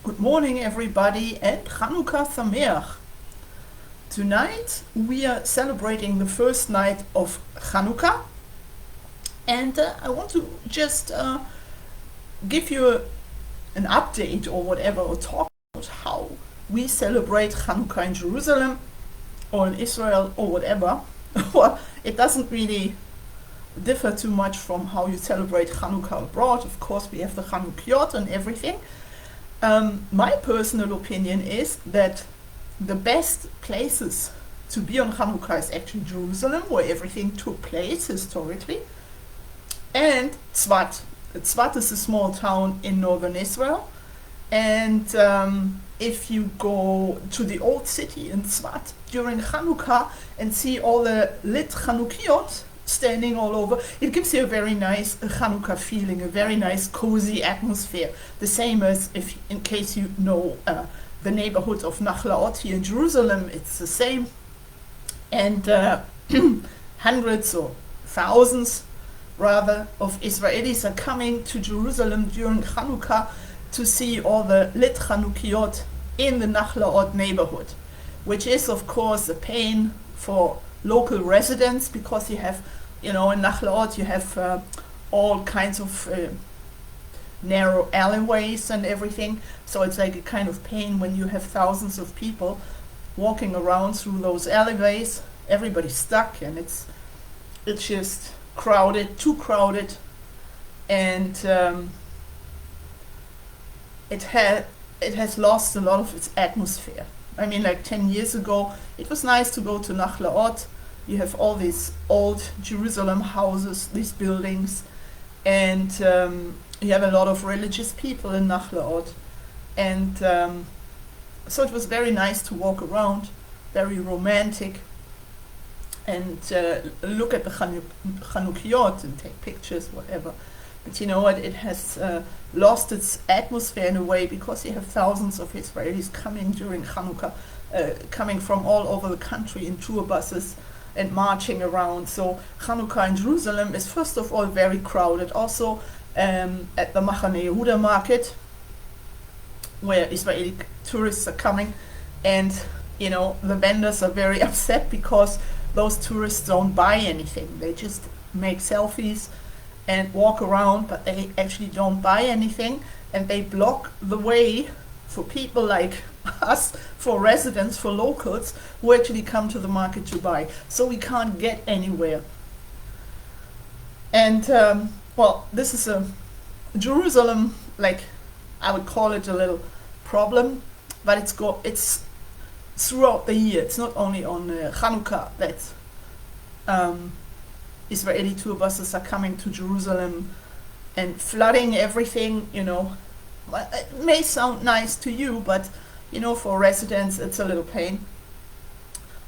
Good morning, everybody, and Chanukkah Sameach. Tonight we are celebrating the first night of Chanukkah, and I want to just give you an update or whatever, or talk about how we celebrate Chanukkah in Jerusalem or in Israel or whatever. Well, it doesn't really differ too much from how you celebrate Chanukkah abroad. Of course, we have the Chanukiot and everything. My personal opinion is that the best places to be on Hanukkah is actually Jerusalem, where everything took place historically, and Tzvat. Tzvat is a small town in northern Israel, and if you go to the old city in Tzvat during Hanukkah and see all the lit Chanukiot standing all over, it gives you a very nice Hanukkah feeling, a very nice cozy atmosphere. The same as, if in case you know the neighborhood of Nachlaot here in Jerusalem, it's the same. And hundreds or thousands rather of Israelis are coming to Jerusalem during Hanukkah to see all the lit Chanukiot in the Nachlaot neighborhood, which is of course a pain for local residents, because you have, in Nachlaot you have all kinds of narrow alleyways and everything, so it's like a kind of pain when you have thousands of people walking around through those alleyways. Everybody's stuck, and it's just crowded, too crowded, and it has lost a lot of its atmosphere. I mean, like 10 years ago, it was nice to go to Nachlaot. You have all these old Jerusalem houses, these buildings, and you have a lot of religious people in Nachlaot. And so it was very nice to walk around, very romantic, and look at the Chanukiot and take pictures, whatever. But you know what, it has lost its atmosphere in a way, because you have thousands of Israelis coming during Hanukkah, coming from all over the country in tour buses and marching around. So Hanukkah in Jerusalem is first of all very crowded. Also at the Machane Yehuda market, where Israeli tourists are coming, and the vendors are very upset because those tourists don't buy anything. They just make selfies and walk around, but they actually don't buy anything, and they block the way for people like us, for residents, for locals who actually come to the market to buy. So we can't get anywhere. And this is a Jerusalem, like, I would call it a little problem, but it's throughout the year. It's not only on Hanukkah that Israeli tour buses are coming to Jerusalem and flooding everything. It may sound nice to you, but for residents it's a little pain.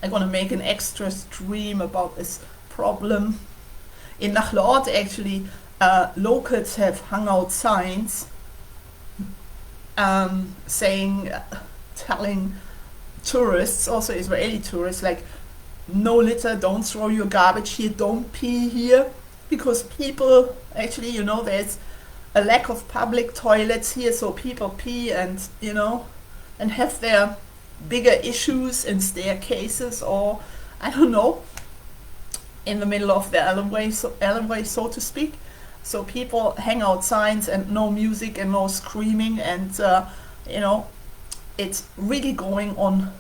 I'm gonna make an extra stream about this problem. In Nachlaot, actually, locals have hung out signs telling tourists, also Israeli tourists, like, no litter, don't throw your garbage here, don't pee here, because people actually, there's a lack of public toilets here, so people pee and and have their bigger issues in staircases, or I don't know, in the middle of the alleyway, so to speak. So people hang out signs, and no music and no screaming, and it's really going on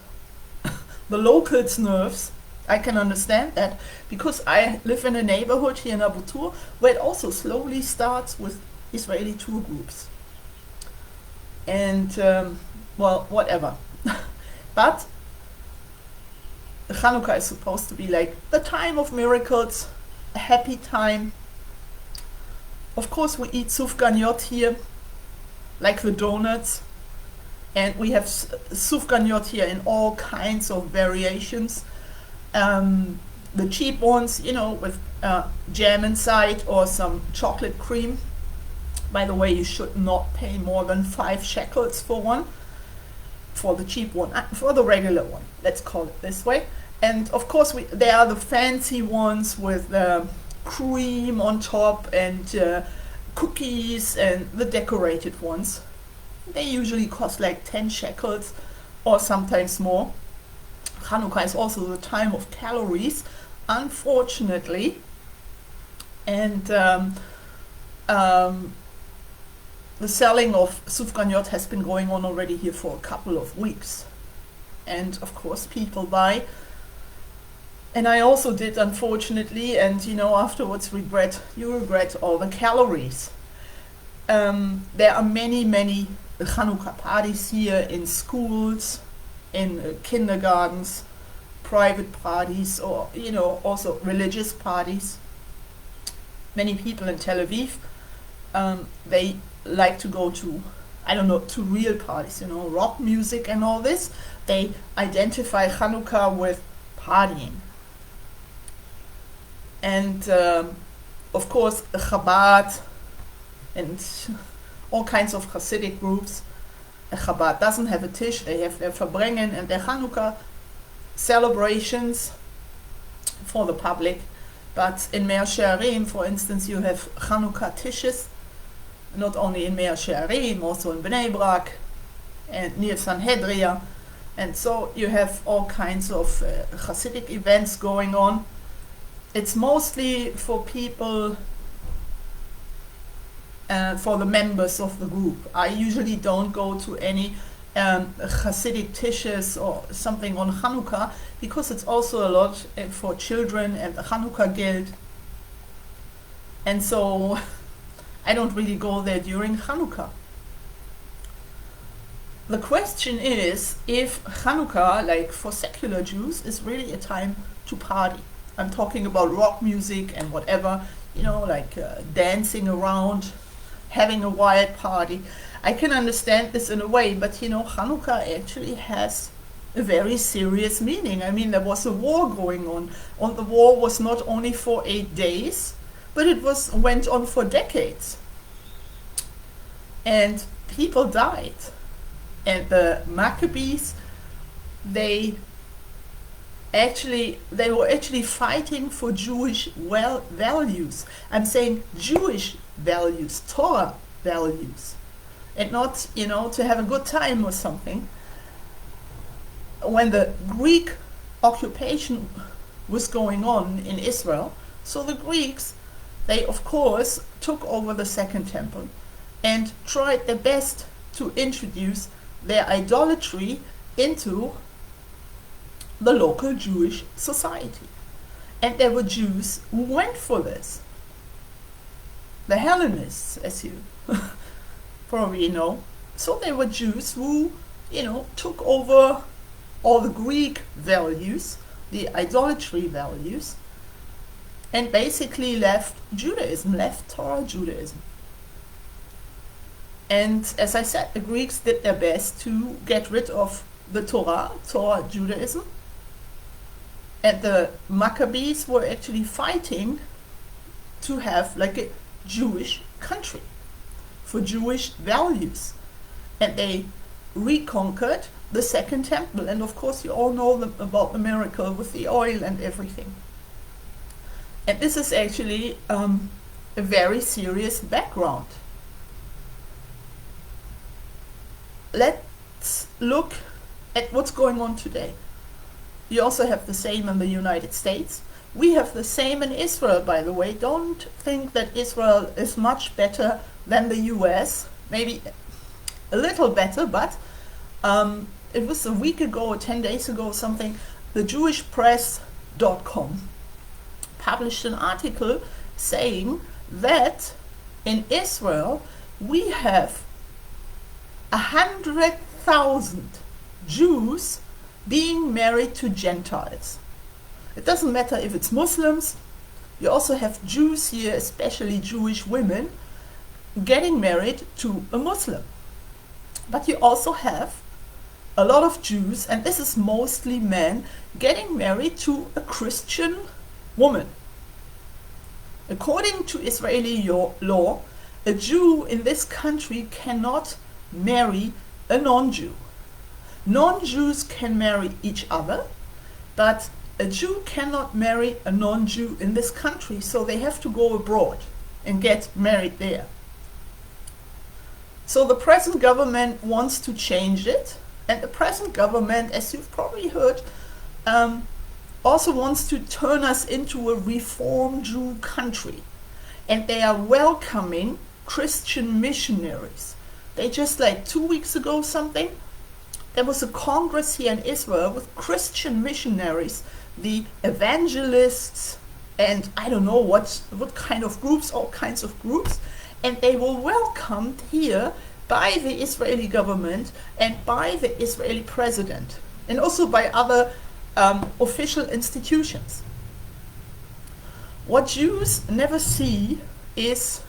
the locals' nerves. I can understand that, because I live in a neighborhood here in Abu Tur where it also slowly starts with Israeli tour groups. And whatever. But Hanukkah is supposed to be like the time of miracles, a happy time. Of course, we eat sufganiyot here, like the donuts, and we have sufganiyot here in all kinds of variations. The cheap ones, with jam inside or some chocolate cream. By the way, you should not pay more than 5 shekels for one, for the cheap one, for the regular one, let's call it this way. And of course, there are the fancy ones with cream on top and cookies, and the decorated ones. They usually cost like 10 shekels or sometimes more. Hanukkah is also the time of calories, unfortunately. And the selling of sufganiyot has been going on already here for a couple of weeks. And of course people buy. And I also did, unfortunately, and afterwards you regret all the calories. There are many Chanukah parties here in schools, in kindergartens, private parties, or also religious parties. Many people in Tel Aviv, they like to go to, to real parties, rock music and all this. They identify Chanukah with partying. And of course Chabad and all kinds of Hasidic groups. Chabad doesn't have a tish, they have their Verbringen and their Chanukah celebrations for the public. But in Mea Shearim, for instance, you have Chanukah tishes, not only in Mea Shearim, also in Bnei Brak and near Sanhedria. And so you have all kinds of Hasidic events going on. It's mostly for people, for the members of the group. I usually don't go to any Hasidic tishes or something on Chanukah, because it's also a lot for children and the Chanukah Guild. And so I don't really go there during Chanukah. The question is if Chanukah, like for secular Jews, is really a time to party. I'm talking about rock music and whatever, like dancing around, having a wild party. I can understand this in a way, but Chanukah actually has a very serious meaning. I mean, there was a war going on. And the war was not only for 8 days, but it went on for decades. And people died. And the Maccabees, they were actually fighting for Jewish values. I'm saying Jewish values, Torah values, and not, to have a good time or something. When the Greek occupation was going on in Israel, so the Greeks, they of course took over the Second Temple and tried their best to introduce their idolatry into the local Jewish society. And there were Jews who went for this. The Hellenists, as you probably know. So there were Jews who, took over all the Greek values, the idolatry values, and basically left Judaism, left Torah Judaism. And as I said, the Greeks did their best to get rid of the Torah Judaism. And the Maccabees were actually fighting to have like a Jewish country for Jewish values. And they reconquered the Second Temple. And of course you all know about the miracle with the oil and everything. And this is actually a very serious background. Let's look at what's going on today. You also have the same in the United States. We have the same in Israel, by the way. Don't think that Israel is much better than the US. Maybe a little better, but it was a week ago or 10 days ago or something, the JewishPress.com published an article saying that in Israel we have 100,000 Jews being married to Gentiles. It doesn't matter if it's Muslims. You also have Jews here, especially Jewish women, getting married to a Muslim. But you also have a lot of Jews, and this is mostly men, getting married to a Christian woman. According to Israeli law, a Jew in this country cannot marry a non-Jew. Non-Jews can marry each other, but a Jew cannot marry a non-Jew in this country, so they have to go abroad and get married there. So the present government wants to change it, and the present government, as you've probably heard, also wants to turn us into a Reform Jew country. And they are welcoming Christian missionaries. They just, like 2 weeks ago something, there was a congress here in Israel with Christian missionaries, the evangelists, and I don't know what kind of groups, all kinds of groups, and they were welcomed here by the Israeli government and by the Israeli president, and also by other official institutions. What Jews never see is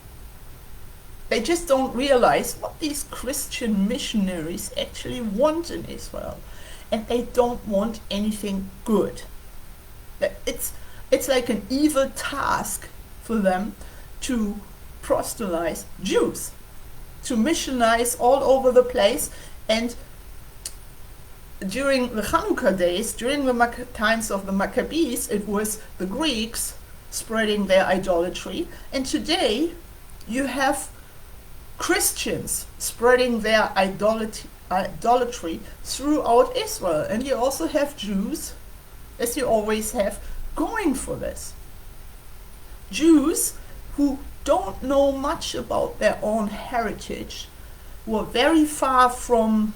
they just don't realize what these Christian missionaries actually want in Israel, and they don't want anything good. It's like an evil task for them to proselytize Jews, to missionize all over the place. And during the Chanukkah days, during the times of the Maccabees, it was the Greeks spreading their idolatry, and today you have Christians spreading their idolatry throughout Israel, and you also have Jews, as you always have, going for this. Jews who don't know much about their own heritage, who are very far from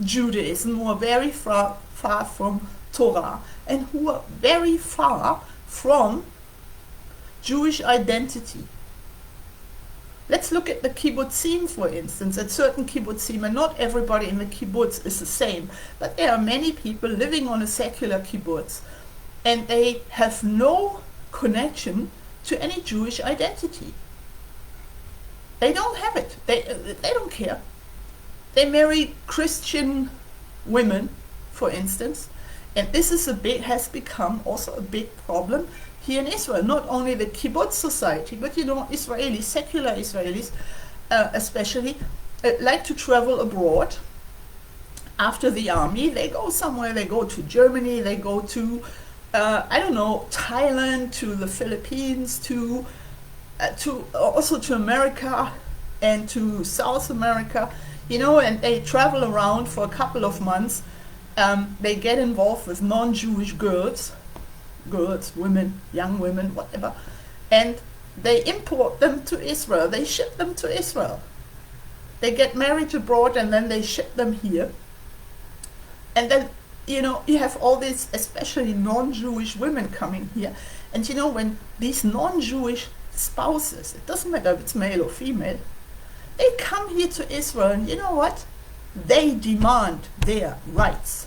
Judaism, who are very far from Torah, and who are very far from Jewish identity. Let's look at the kibbutzim, for instance. At certain kibbutzim, and not everybody in the kibbutz is the same, but there are many people living on a secular kibbutz, and they have no connection to any Jewish identity. They don't have it. They don't care. They marry Christian women, for instance, and this is has become also a big problem here in Israel. Not only the kibbutz society, but Israelis, secular Israelis, especially, like to travel abroad. After the army, they go somewhere. They go to Germany. They go to Thailand, to the Philippines, to also to America and to South America, and they travel around for a couple of months. They get involved with non-Jewish girls, women, young women, whatever, and they import them to Israel. They ship them to Israel. They get married abroad and then they ship them here. And then you have all these, especially non-Jewish women coming here. And when these non-Jewish spouses, it doesn't matter if it's male or female, they come here to Israel, and you know what? They demand their rights.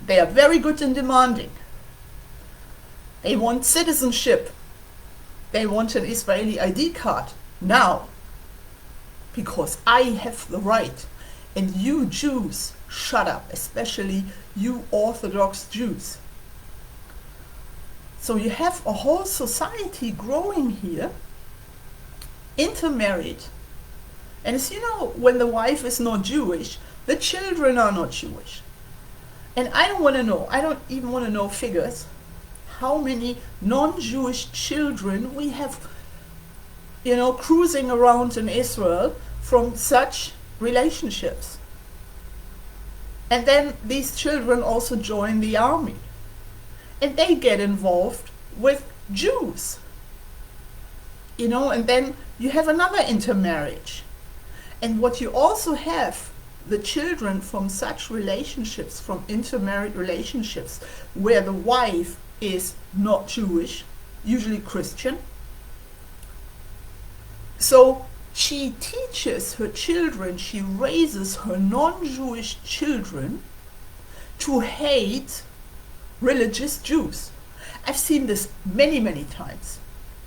They are very good in demanding. They want citizenship. They want an Israeli ID card now, because I have the right. And you Jews, shut up, especially you Orthodox Jews. So you have a whole society growing here, intermarried. And as you know, when the wife is not Jewish, the children are not Jewish. And I don't even want to know figures, how many non-Jewish children we have, cruising around in Israel from such relationships. And then these children also join the army, and they get involved with Jews, and then you have another intermarriage. And what you also have, the children from such relationships, from intermarried relationships, where the wife is not Jewish, usually Christian. So she teaches her children, she raises her non-Jewish children to hate religious Jews. I've seen this many, many times.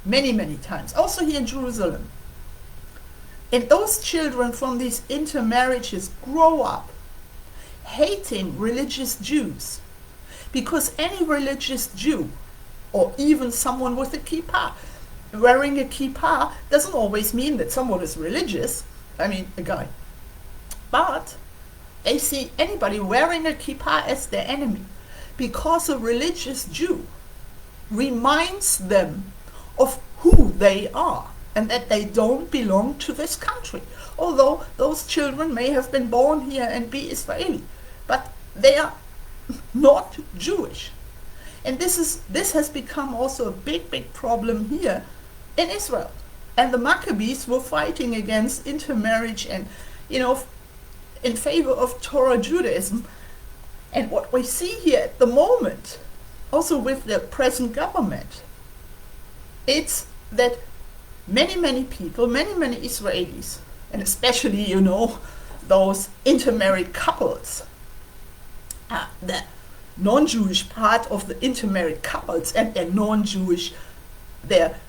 Many, many times. Also here in Jerusalem. And those children from these intermarriages grow up hating religious Jews. Because any religious Jew, or even someone with a kippah, wearing a kippah doesn't always mean that someone is religious. I mean, a guy. But they see anybody wearing a kippah as their enemy, because a religious Jew reminds them of who they are. and that they don't belong to this country. Although those children may have been born here and be Israeli, but they are not Jewish. And this has become also a big problem here in Israel. And the Maccabees were fighting against intermarriage and, in favor of Torah Judaism. And what we see here at the moment, also with the present government, it's that many people, many Israelis, and especially, those intermarried couples, the non-Jewish part of the intermarried couples and their non-Jewish, their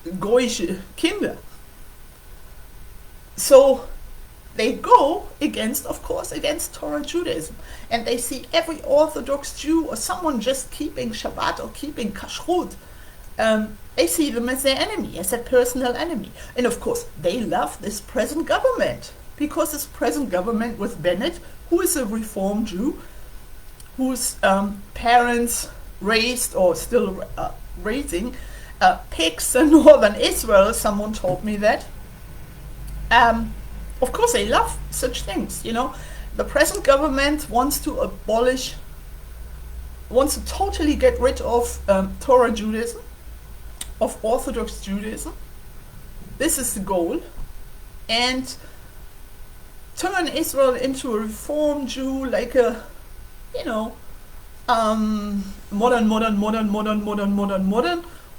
goyische Kinder. So they go against Torah Judaism. And they see every Orthodox Jew or someone just keeping Shabbat or keeping Kashrut, they see them as their enemy, as their personal enemy. And of course, they love this present government, because this present government with Bennett, who is a Reform Jew, whose parents raised or still raising pigs in northern Israel. Someone told me that. Of course, they love such things. The present government wants to totally get rid of Torah Judaism, of Orthodox Judaism. This is the goal, and turn Israel into a Reform Jew, like a modern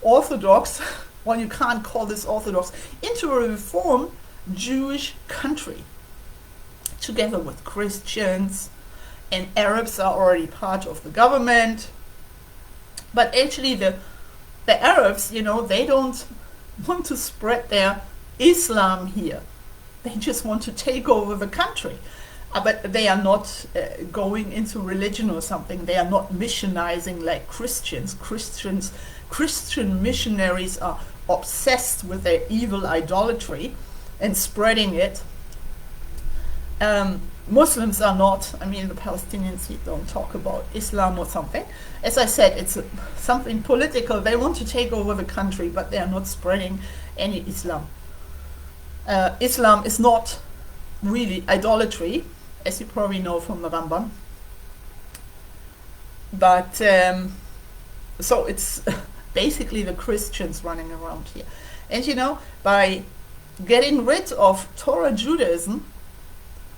Orthodox, well, you can't call this Orthodox, into a Reform Jewish country, together with Christians, and Arabs are already part of the government. But actually the Arabs, they don't want to spread their Islam here. They just want to take over the country. But they are not going into religion or something. They are not missionizing like Christians. Christian missionaries are obsessed with their evil idolatry and spreading it. Muslims are not. The Palestinians don't talk about Islam or something. As I said, it's something political. They want to take over the country, but they are not spreading any Islam. Islam is not really idolatry, as you probably know from the Rambam. But so it's basically the Christians running around here. And by getting rid of Torah Judaism,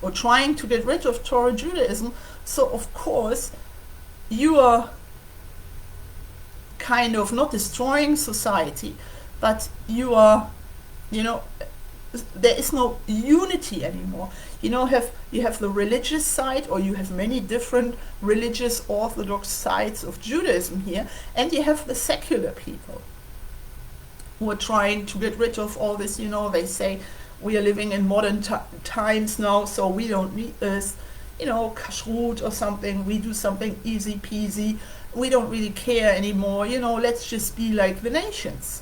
or trying to get rid of Torah Judaism, so of course you are kind of not destroying society, but you are, there is no unity anymore. You have the religious side, or you have many different religious Orthodox sides of Judaism here, and you have the secular people who are trying to get rid of all this. They say we are living in modern times now, so we don't need this, kashrut or something. We do something easy peasy. We don't really care anymore. Let's just be like the nations.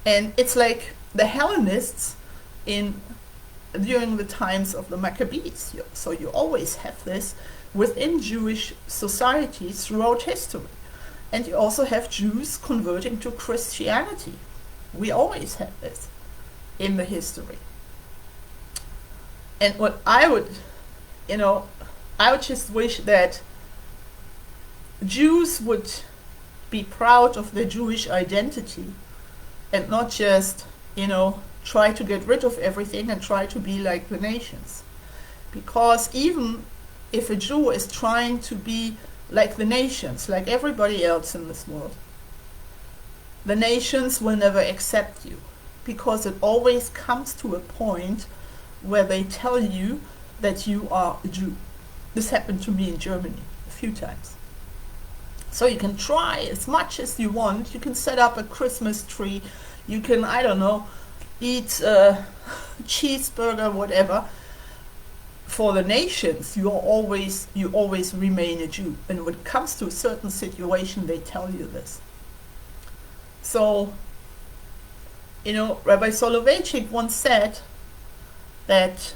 And it's like the Hellenists during the times of the Maccabees. So you always have this within Jewish societies throughout history. And you also have Jews converting to Christianity. We always have this in the history. And what I would just wish that Jews would be proud of their Jewish identity and not just, try to get rid of everything and try to be like the nations. Because even if a Jew is trying to be like the nations, like everybody else in this world, the nations will never accept you, because it always comes to a point where they tell you that you are a Jew. This happened to me in Germany a few times. So you can try as much as you want. You can set up a Christmas tree. You can, eat a cheeseburger, whatever. For the nations, you always remain a Jew. And when it comes to a certain situation, they tell you this. So, Rabbi Soloveitchik once said that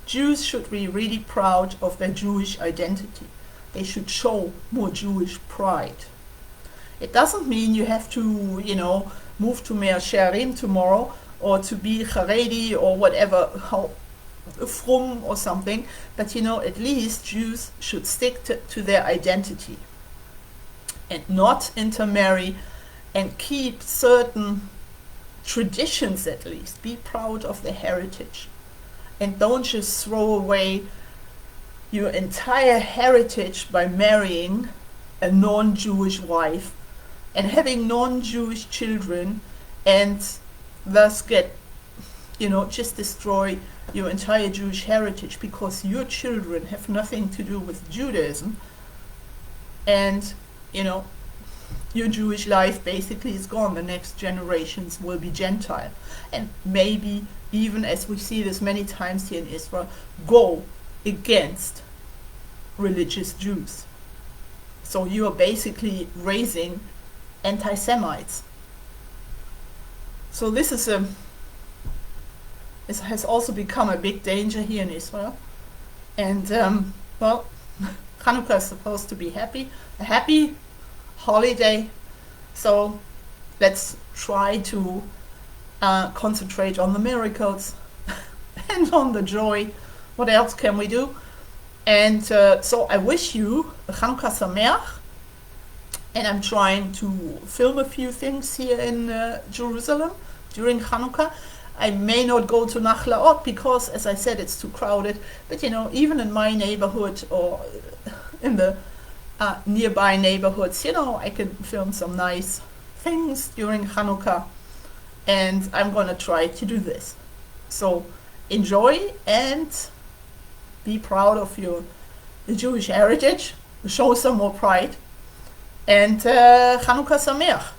Jews should be really proud of their Jewish identity. They should show more Jewish pride. It doesn't mean you have to, move to Mea Shearim tomorrow, or to be Haredi, or whatever, how frum or something, but at least Jews should stick to their identity and not intermarry, and keep certain traditions. At least be proud of the heritage, and don't just throw away your entire heritage by marrying a non-Jewish wife and having non-Jewish children, and thus get just destroy your entire Jewish heritage, because your children have nothing to do with Judaism, and your Jewish life basically is gone. The next generations will be Gentile, and maybe even, as we see this many times here in Israel, go against religious Jews. So you are basically raising anti-Semites. So this has also become a big danger here in Israel. And Hanukkah is supposed to be a happy holiday. So let's try to concentrate on the miracles and on the joy. What else can we do? And so I wish you a Chanukkah Sameach. And I'm trying to film a few things here in Jerusalem during Hanukkah. I may not go to Nachlaot because, as I said, it's too crowded. But even in my neighborhood or in the nearby neighborhoods, I can film some nice things during Hanukkah. And I'm going to try to do this. So enjoy and be proud of your Jewish heritage. Show some more pride. And Chanukkah Sameach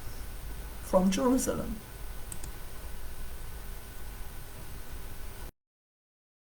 from Jerusalem.